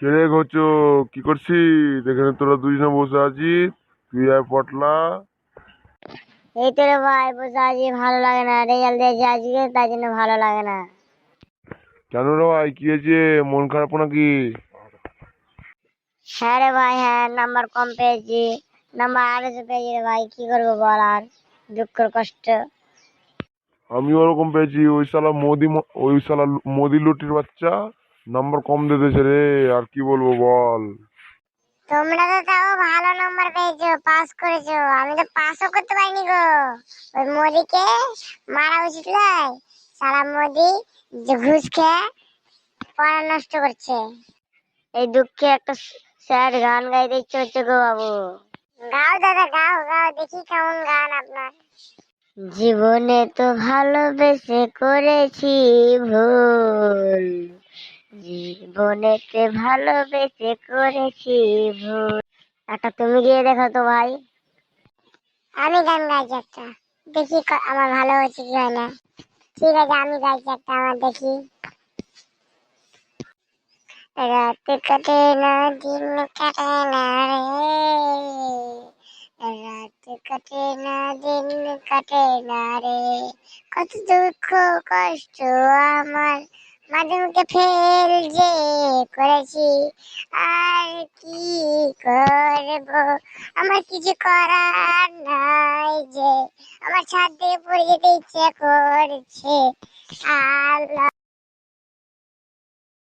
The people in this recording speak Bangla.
রে ঘচু, কি করছিস? এখানে তোরা দুজনে বসে আছিস, তুই আর পটলা। এই তো রে ভাই, বসে আছি, ভালো লাগে না, রেজাল্ট দিয়েছি আজকে, তাই জন্য ভালো লাগে না। কেন রে ভাই, কি হয়েছে? মন খারাপ নাকি? হ্যাঁ রে ভাই, হ্যাঁ, নাম্বার কম পেয়েছি। নাম্বার 250 পেয়েছি রে ভাই, কি করবো বল আর। দুঃখের কষ্ট। আমি ওরকম পেয়েছি। ওই শালা মোদি লুটির বাচ্চা নাম্বার কম দিয়ে দিয়েছে রে। আর কি বলবো বল। তোমরা তো তাও ভালো নাম্বার পেয়েছো, পাস করেছো, আমি তো পাসও করতে পারিনি গো। ওই মোদিকে মারা উচিত নয়। সারা মোদি যে ঘুষ খেয়ে পড়া নষ্ট করছে। এই দুঃখে একটা স্যাড গান গাইতে ইচ্ছে হচ্ছে গো বাবু। গাও দাদা, গাও গাও, দেখি কেমন গান আপনার। জীবনে তো ভালোবেসে করেছি ভুল, জীবনেতে ভালোবেসে করেছি ভুল। একটা তুমি গিয়ে দেখো তো ভাই। আমি গান গাইছি একটা, দেখি আমার ভালো হচ্ছে কি হয় না। ঠিক আছে, আমি গাইছি একটা, আমার দেখি। রাত কাটে না, দিন কাটে না রে, রাত কাটে না, দিন কাটে না রে, কত দুঃখ কষ্ট আমার মাঝে মুখে ফেল যে করেছি, আর কি করব, আমার কিছু করার নাই যে, আমার ছাদ থেকে পড়ে যেতে ইচ্ছে করছে। আল্লাহ।